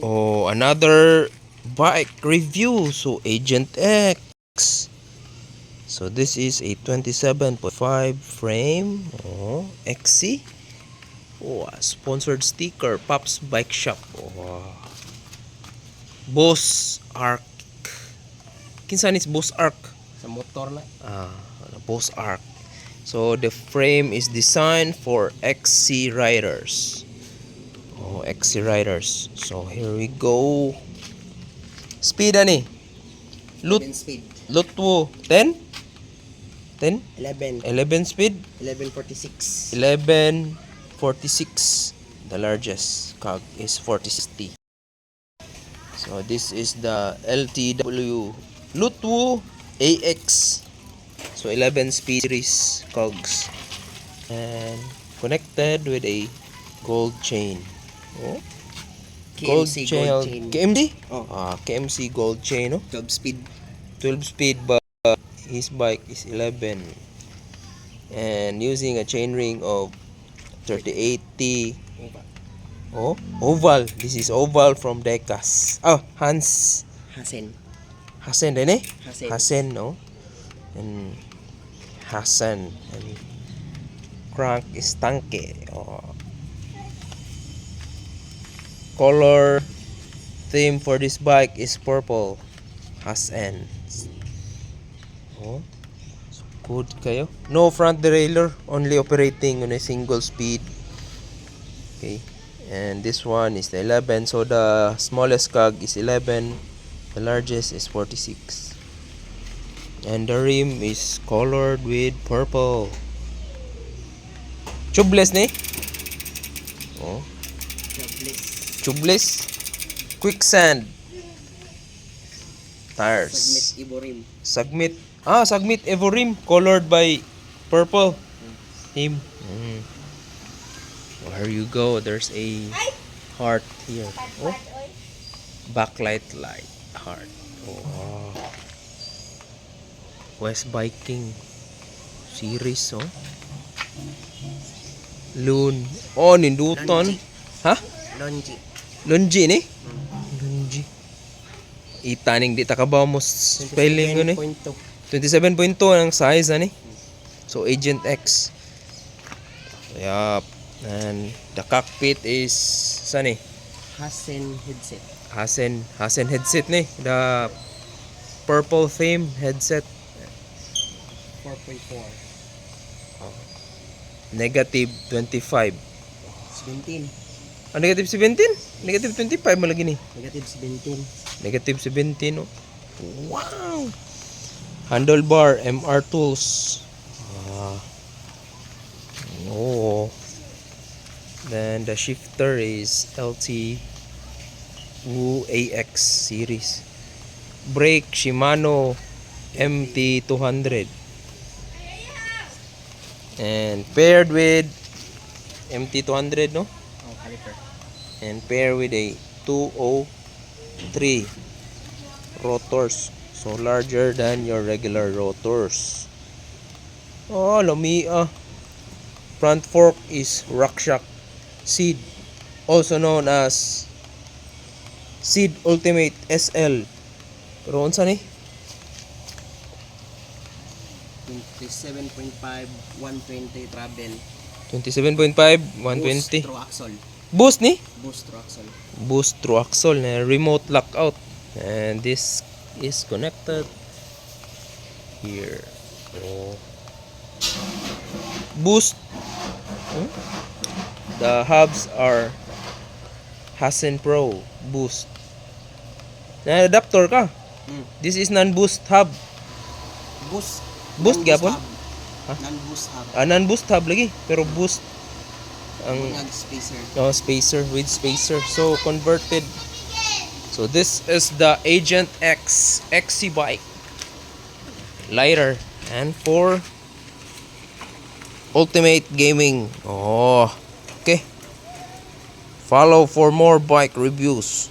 Oh, another bike review. So Agent X. So this is a 27.5 frame. Oh, XC. Oh, sponsored sticker. Pops Bike Shop. Oh. Boss Arc. Kinsan is Boss Arc? Sa motor na. Boss Arc. So the frame is designed for XC riders. Oh, XC riders. So here we go. Speed ani? 11 speed. Lutwo 10? 10? 11. 11 speed? 1146. 1146. The largest cog is 4060. So this is the LTW Lutwo AX. So 11 speed series cogs and connected with a gold chain. Oh, KMC gold chain. KMC? Oh. KMC gold chain. Oh. 12 speed. 12 speed, but his bike is 11 and using a chain ring of 3080. Oh, oval. This is oval from Decas. Oh, Hasen din eh? Hasen. Hasen, no? And Hasan and crank is Tanke. Oh. Color theme for this bike is purple. Hasan. Oh. So good kayo. No front derailleur, only operating on a single speed. Okay. And this one is the 11. So the smallest cog is 11. The largest is 46. And the rim is colored with purple. Tubeless ni? Oh. Tubeless. Quicksand. Tires. Submit Iborim. Submit. Submit Evo rim. Colored by purple. Him. There you go. There's a heart here. Oh. Backlight light. Heart. Oh. West Biking series. Oh. Loon. Oh, ninduton. Ha? Lonji ni? Lonji. Itaning di takabaw mo spelling yun eh. 27.2 ang size ani. So Agent X. Yup. And the cockpit is saan eh? Hasen headset. Hasen headset ni. The purple theme headset. 4.4. Negative 25. 17. Negative 17? Negative 25 malagi ni. Negative 17. Negative 17. Oh. Wow. Handlebar MR tools. Oh. Then the shifter is LT Wu AX series. Brake Shimano MT200. And paired with MT200, no? Oh, caliper. And paired with a 203 rotors. So larger than your regular rotors. Oh, lami ah. Front fork is RockShox Seed, also known as Seed Ultimate SL. Pero unsa ni? 27.5 120 travel. 27.5 120. Boost through axle. Boost ni? Boost through axle. Boost through axle na remote lockout. And this is connected here. Oh. Boost. The hubs are Hasen Pro Boost. Na adapter ka. This is non-boost hub. Boost. Boost gyapon? Non-boost hub. Non-boost hub lagi, pero boost ang spacer. Spacer with spacer. So converted. So this is the Agent X XC bike. Lighter and for ultimate gaming. Oh. Okay. Follow for more bike reviews.